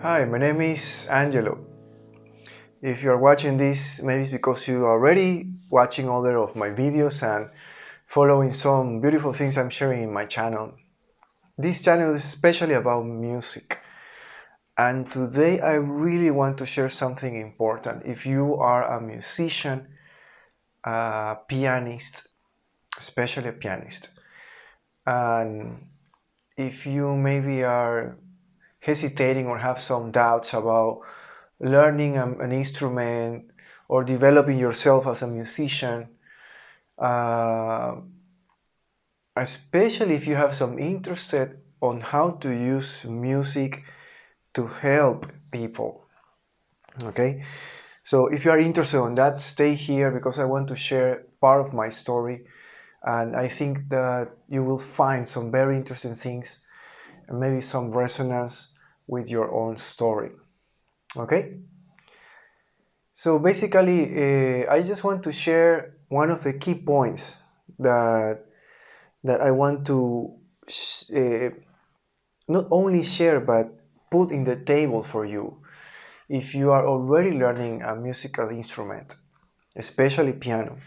Hi, my name is Angelo. If you are watching this, maybe it's because you are already watching other of my videos and following some beautiful things I'm sharing in my channel. This channel is especially about music. And today I really want to share something important. If you are a musician, a pianist, especially a pianist, and if you maybe are hesitating or have some doubts about learning an instrument or developing yourself as a musician, uh, especially if you have some interest on how to use music to help people. Okay, so if you are interested in that, stay here because I want to share part of my story, and I think that you will find some very interesting things and maybe some resonance with your own story. Okay, so basically I just want to share one of the key points that I want to not only share but put in the table for you if you are already learning a musical instrument, especially piano.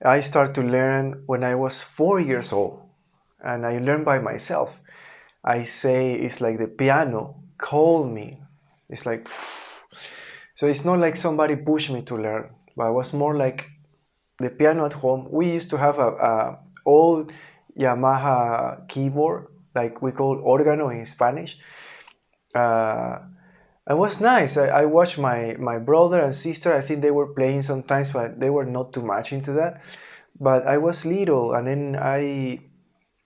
I started to learn when I was 4 years old, and I learned by myself. I say it's like the piano called me. It's like, so it's not like somebody pushed me to learn, but it was more like the piano at home. We used to have a old Yamaha keyboard, like we call organo in Spanish. Uh, it was nice. I watched my brother and sister. I think they were playing sometimes, but they were not too much into that. But I was little, and then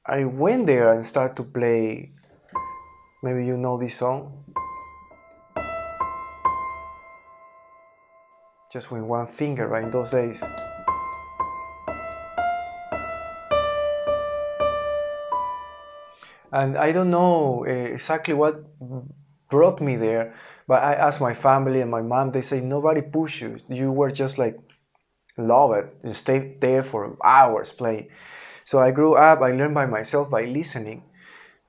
I went there and started to play. Maybe you know this song, just with one finger, right? In those days. And I don't know exactly what brought me there, but I asked my family and my mom. They say nobody pushed you. You were just like love it. You stayed there for hours playing. So I grew up. I learned by myself by listening,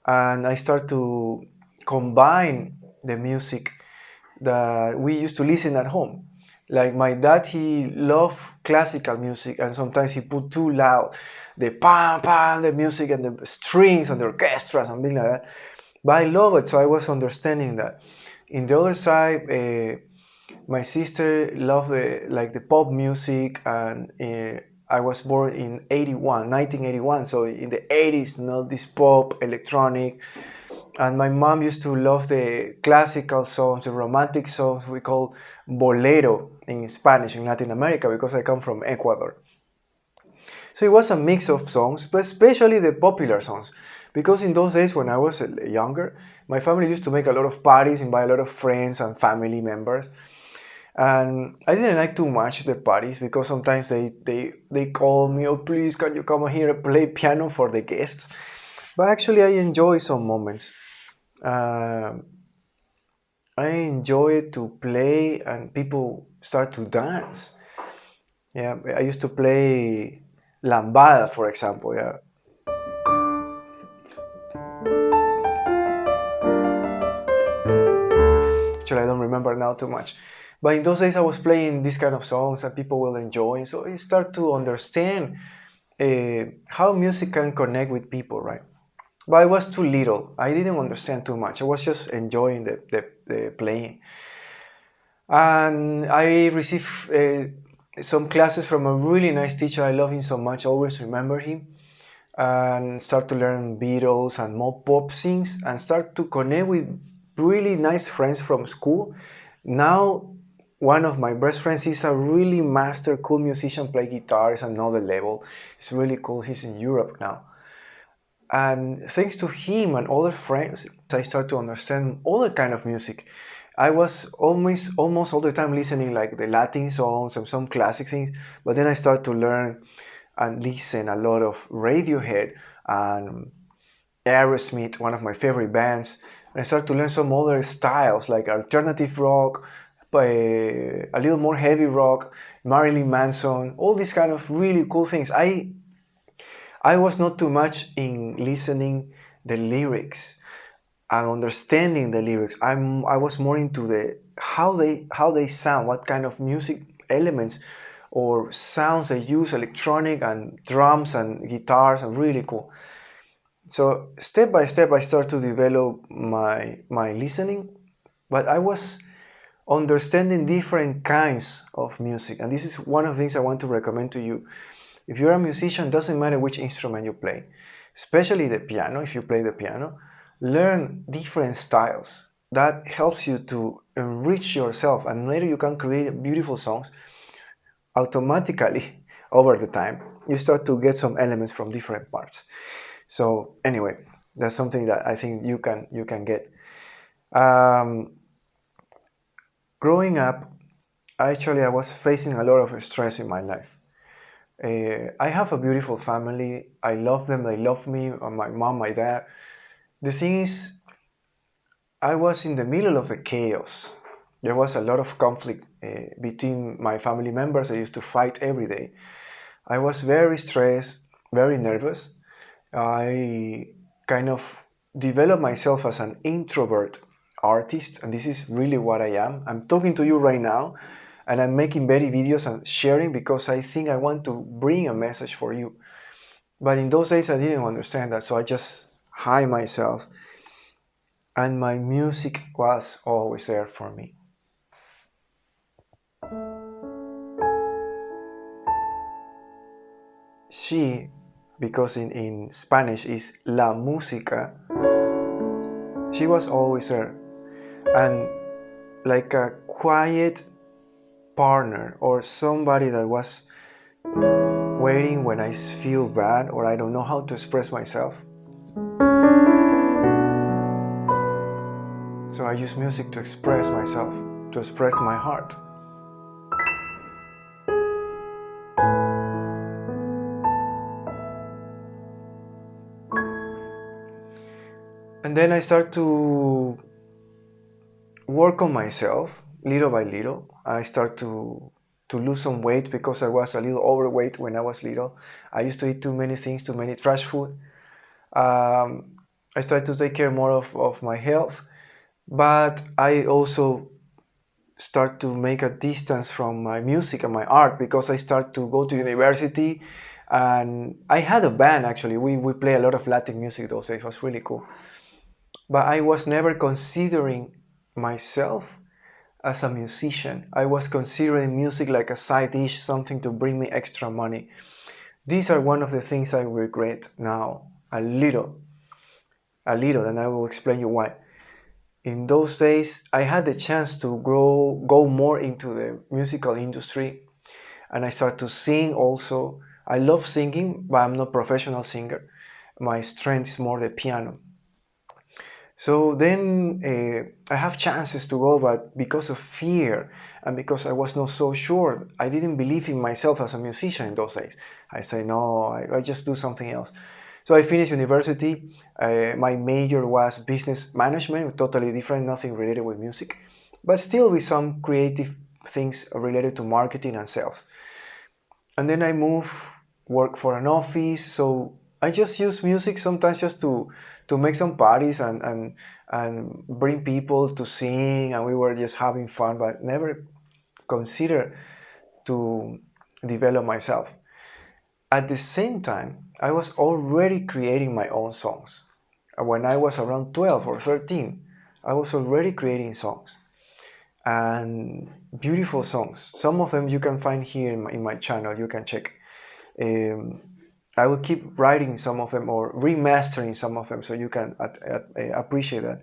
and I start to combine the music that we used to listen at home. Like my dad, he loved classical music, and sometimes he put too loud the pam pam, the music and the strings and the orchestra, something like that. But I love it, so I was understanding that. In the other side, my sister loved the pop music, and I was born in 1981. So in the 80s, this pop, electronic, and my mom used to love the classical songs, the romantic songs we call bolero in Spanish in Latin America, because I come from Ecuador. So it was a mix of songs, but especially the popular songs. Because in those days when I was younger, my family used to make a lot of parties, invite a lot of friends and family members. And I didn't like too much the parties because sometimes they call me, oh please, can you come here and play piano for the guests? But actually I enjoy some moments. Uh, I enjoy to play and people start to dance. Yeah, I used to play lambada, for example. Yeah, actually I don't remember now too much, but in those days I was playing these kind of songs that people will enjoy. So I start to understand how music can connect with people, right? But I was too little. I didn't understand too much. I was just enjoying the playing. And I received some classes from a really nice teacher. I love him so much. I always remember him. And start to learn Beatles and more pop things and start to connect with really nice friends from school. Now, one of my best friends is a really master, cool musician, play guitar, is another level. It's really cool. He's in Europe now. And thanks to him and other friends, I start to understand other kind of music. I was almost all the time listening like the Latin songs and some classic things, but then I start to learn and listen a lot of Radiohead and Aerosmith, one of my favorite bands. And I start to learn some other styles like alternative rock, a little more heavy rock, Marilyn Manson, all these kind of really cool things. I was not too much in listening the lyrics. and understanding the lyrics. I was more into the how they sound, what kind of music elements or sounds they use, electronic and drums and guitars, and really cool. So step by step, I start to develop my listening, but I was understanding different kinds of music, and this is one of the things I want to recommend to you. If you're a musician, doesn't matter which instrument you play, especially the piano. If you play the piano, learn different styles. That helps you to enrich yourself, and later you can create beautiful songs automatically. Over the time, you start to get some elements from different parts. So anyway, that's something that I think you can get. Um, Growing up, actually, I was facing a lot of stress in my life. I have a beautiful family. I love them. They love me. My mom, my dad. The thing is, I was in the middle of a chaos. There was a lot of conflict between my family members. I used to fight every day. I was very stressed, very nervous. I kind of developed myself as an introvert artist, and this is really what I am. I'm talking to you right now, and I'm making very videos and sharing because I think I want to bring a message for you. But in those days, I didn't understand that, so I just hide myself, and my music was always there for me. She, because in Spanish is la música, she was always there. And like a quiet partner or somebody that was waiting when I feel bad or I don't know how to express myself. So I use music to express myself, to express my heart. And then I start to work on myself little by little. I start to lose some weight because I was a little overweight when I was little. I used to eat too many things, too many trash food. I started to take care more of my health, but I also start to make a distance from my music and my art because I start to go to university, and I had a band actually. We play a lot of Latin music those days. It was really cool. But I was never considering myself as a musician. I was considering music like a side dish, something to bring me extra money. These are one of the things I regret now, a little, and I will explain you why. In those days, I had the chance to go more into the musical industry, and I started to sing also. I love singing, but I'm not a professional singer. My strength is more the piano. So then I have chances to go, but because of fear and because I was not so sure, I didn't believe in myself as a musician in those days. I say, no, I just do something else. So I finished university. My major was business management, totally different, nothing related with music, but still with some creative things related to marketing and sales. And then I moved, work for an office. So I just use music sometimes just to make some parties and bring people to sing, and we were just having fun, but never consider to develop myself. At the same time, I was already creating my own songs. When I was around 12 or 13, I was already creating songs, and beautiful songs. Some of them you can find here in my channel, you can check. Um, I will keep writing some of them or remastering some of them so you can appreciate that.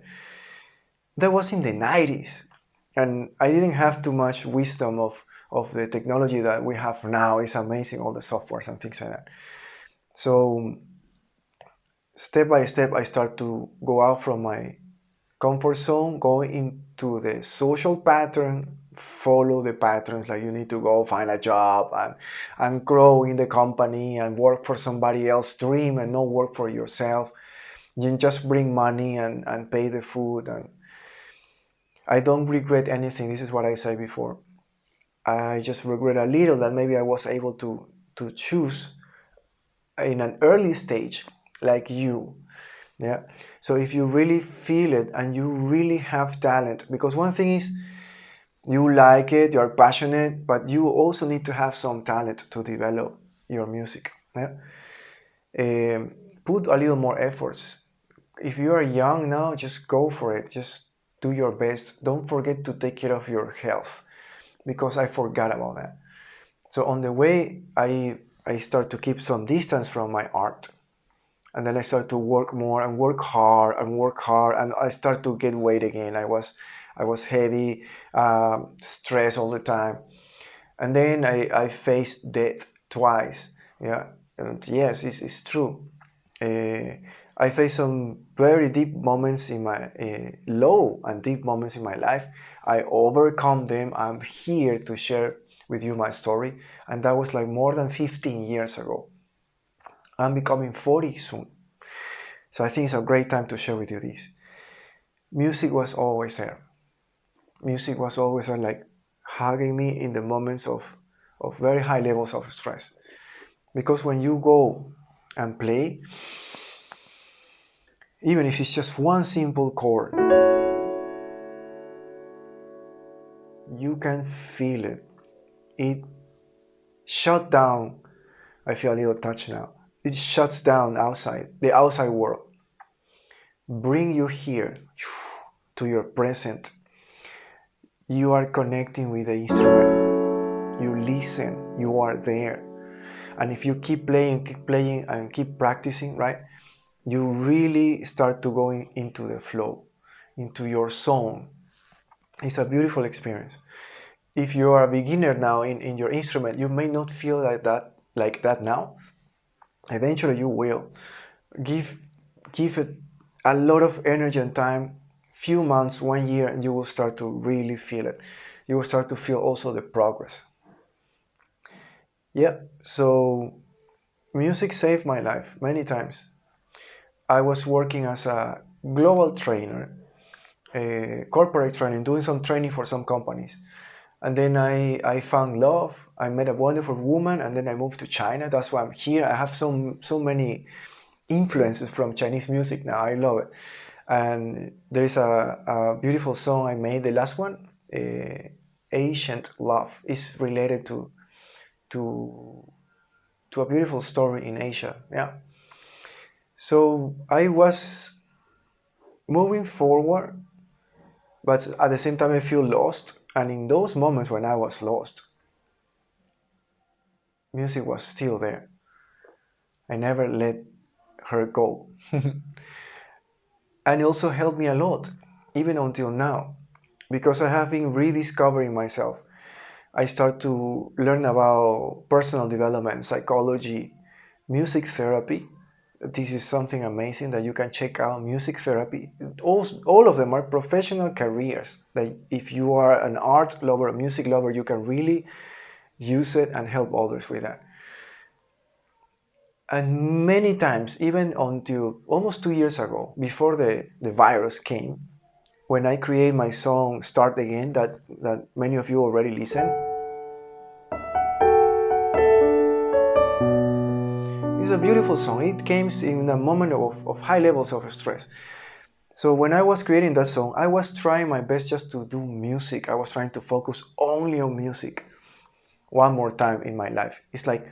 That was in the 90s, and I didn't have too much wisdom of the technology that we have now. It's amazing, all the softwares and things like that. So step by step, I start to go out from my comfort zone, go into the social pattern, follow the patterns, like you need to go find a job and grow in the company and work for somebody else's dream and not work for yourself. You just bring money and pay the food. And I don't regret anything. This is what I said before. I just regret a little that maybe I was able to choose in an early stage like you. Yeah. So if you really feel it and you really have talent, because one thing is you like it, you're passionate, but you also need to have some talent to develop your music. Yeah. Put a little more efforts. If you are young now, just go for it. Just do your best. Don't forget to take care of your health, because I forgot about that. So on the way, I start to keep some distance from my art, and then I start to work more and work hard and work hard, and I start to get weight again. I was heavy, stressed all the time, and then I faced death twice. Yeah, and yes, it's true. Uh, I faced some very deep moments in my low and deep moments in my life. I overcome them. I'm here to share with you my story, and that was like more than 15 years ago. I'm becoming 40 soon, so I think it's a great time to share with you this. Music was always there. Music was always there, like hugging me in the moments of very high levels of stress. Because when you go and play, even if it's just one simple chord, you can feel it. It shut down. I feel a little touch now. It shuts down the outside world. Bring you here to your present. You are connecting with the instrument. You listen. You are there. And if you keep playing, and keep practicing, right, you really start to go into the flow, into your zone. It's a beautiful experience. If you are a beginner now in your instrument, you may not feel like that now. Eventually you will. Give give it a lot of energy and time, few months, 1 year, and you will start to really feel it. You will start to feel also the progress. Yeah, so music saved my life many times. I was working as a global trainer, corporate training, doing some training for some companies. And then I found love. I met a wonderful woman, and then I moved to China. That's why I'm here. I have so many influences from Chinese music now. I love it. And there is a beautiful song I made, the last one, Ancient Love, is related to to a beautiful story in Asia. Yeah. So I was moving forward, but at the same time I feel lost. And in those moments when I was lost, music was still there. I never let her go. And it also helped me a lot, even until now, because I have been rediscovering myself. I start to learn about personal development, psychology, music therapy. This is something amazing that you can check out. Music therapy, all of them are professional careers that if you are an art lover, a music lover, you can really use it and help others with that. And many times, even until almost 2 years ago, before the virus came, when I create my song Start Again, that many of you already listen, it's a beautiful song. It came in a moment of high levels of stress. So when I was creating that song, I was trying my best just to do music. I was trying to focus only on music. One more time in my life. It's like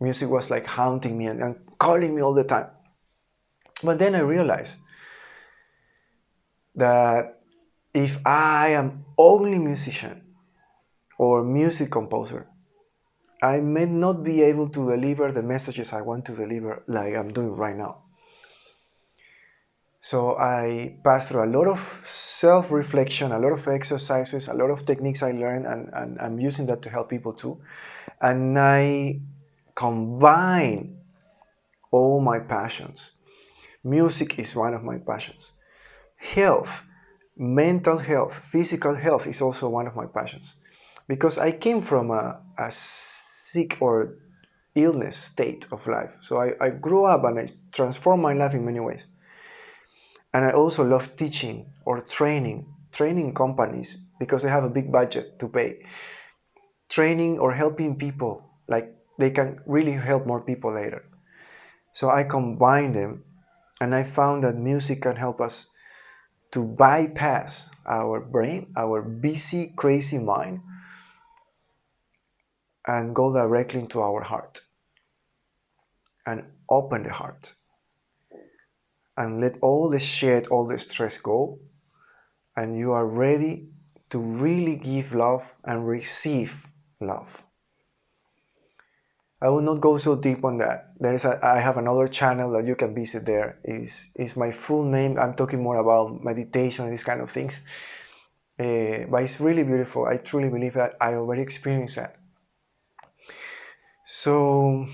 music was like haunting me and calling me all the time. But then I realized that if I am only musician or music composer, I may not be able to deliver the messages I want to deliver like I'm doing right now. So I passed through a lot of self-reflection, a lot of exercises, a lot of techniques I learned, and I'm using that to help people too. And I combine all my passions. Music is one of my passions. Health, mental health, physical health is also one of my passions. Because I came from a sick or illness state of life. So I grew up and I transformed my life in many ways. And I also love teaching or training companies because they have a big budget to pay. Training or helping people, like they can really help more people later. So I combine them And I found that music can help us to bypass our brain, our busy, crazy mind, and go directly into our heart and open the heart and let all the shit, all the stress go. And you are ready to really give love and receive love. I will not go so deep on that. I have another channel that you can visit there. Is my full name. I'm talking more about meditation and these kind of things. But it's really beautiful. I truly believe that I already experienced that. So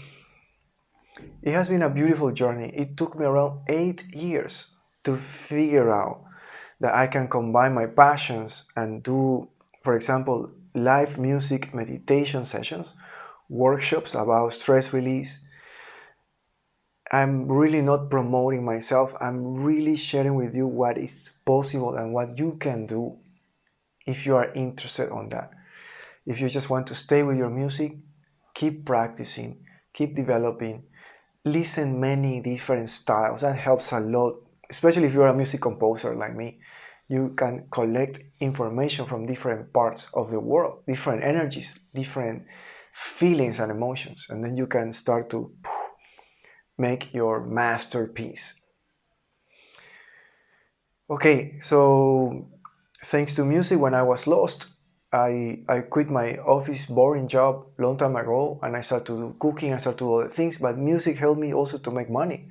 it has been a beautiful journey. It took me around 8 years to figure out that I can combine my passions and do, for example, live music meditation sessions, workshops about stress release. I'm really not promoting myself. I'm really sharing with you what is possible and what you can do if you are interested on that. If you just want to stay with your music, keep practicing, keep developing, listen many different styles. That helps a lot, especially if you're a music composer like me. You can collect information from different parts of the world, different energies, different feelings and emotions, and then you can start to make your masterpiece. Okay, so thanks to music, when I was lost, I quit my office boring job long time ago, and I started to do cooking, I started to do other things, but music helped me also to make money,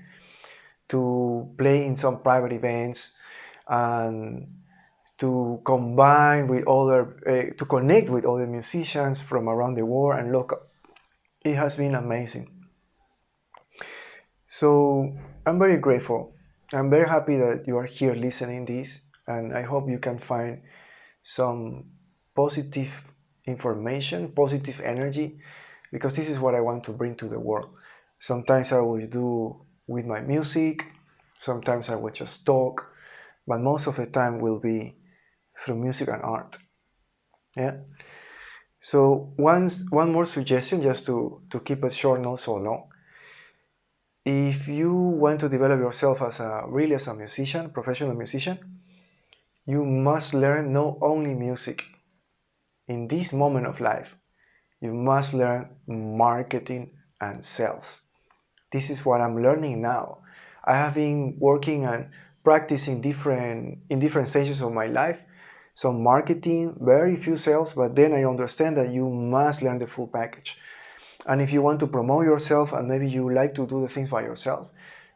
to play in some private events, and to combine with other, to connect with other musicians from around the world and local. It has been amazing. So I'm very grateful. I'm very happy that you are here listening this, and I hope you can find some positive information, positive energy, because this is what I want to bring to the world. Sometimes I will do with my music, sometimes I will just talk, but most of the time will be through music and art. Yeah. So one more suggestion, just to keep it short, not so long. If you want to develop yourself as a musician, professional musician, you must learn not only music. In this moment of life, you must learn marketing and sales. This is what I'm learning now. I have been working and practicing in different stages of my life. Some marketing, very few sales, but then I understand that you must learn the full package. And if you want to promote yourself and maybe you like to do the things by yourself,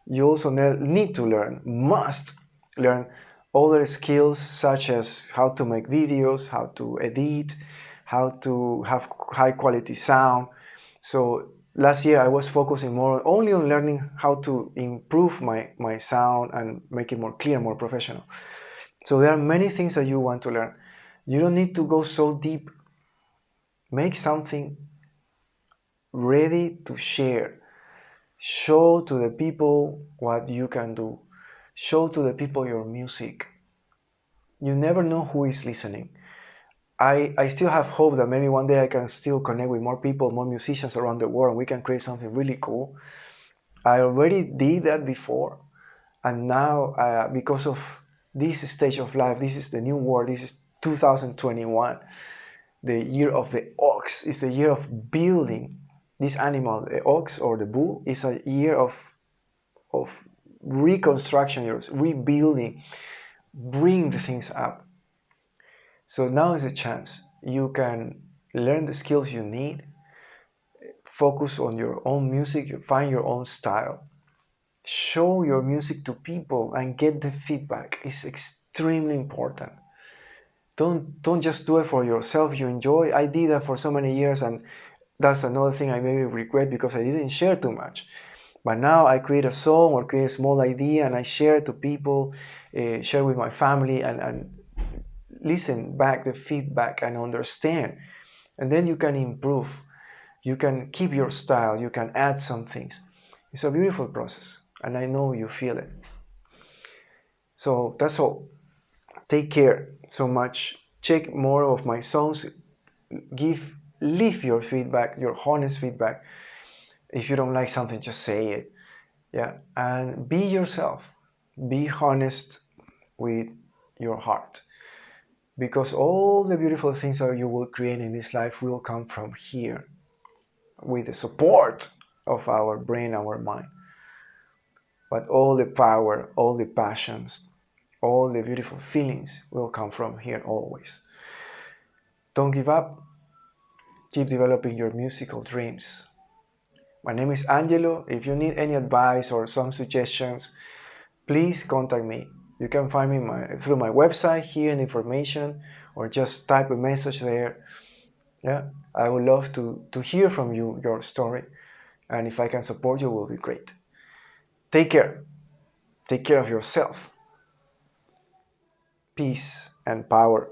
you also need to must learn other skills such as how to make videos, how to edit, how to have high quality sound. So last year I was focusing more only on learning how to improve my sound and make it more clear, more professional. So there are many things that you want to learn. You don't need to go so deep. Make something ready to share. Show to the people what you can do. Show to the people your music. You never know who is listening. I still have hope that maybe one day I can still connect with more people, more musicians around the world, and we can create something really cool. I already did that before, and now because of this stage of life, this is the new world, this is 2021, the year of the ox, is the year of building. This animal, the ox or the bull, is a year of reconstruction, you're rebuilding, bring the things up. So now is a chance. You can learn the skills you need, focus on your own music, find your own style, show your music to people and get the feedback. It's extremely important. Don't just do it for yourself. You enjoy. I did that for so many years, and that's another thing I maybe regret because I didn't share too much. But now I create a song or create a small idea and I share it to people, share with my family, and listen back the feedback and understand. And then you can improve. You can keep your style. You can add some things. It's a beautiful process, and I know you feel it. So that's all. Take care so much. Check more of my songs. Leave your feedback, your honest feedback. If you don't like something, just say it. Yeah, and be yourself. Be honest with your heart, because all the beautiful things that you will create in this life will come from here, with the support of our brain, our mind. But all the power, all the passions, all the beautiful feelings will come from here always. Don't give up. Keep developing your musical dreams. My name is Angelo. If you need any advice or some suggestions, please contact me. You can find me through my website here in information, or just type a message there. Yeah, I would love to hear from you, your story. And if I can support you, it will be great. Take care. Take care of yourself. Peace and power.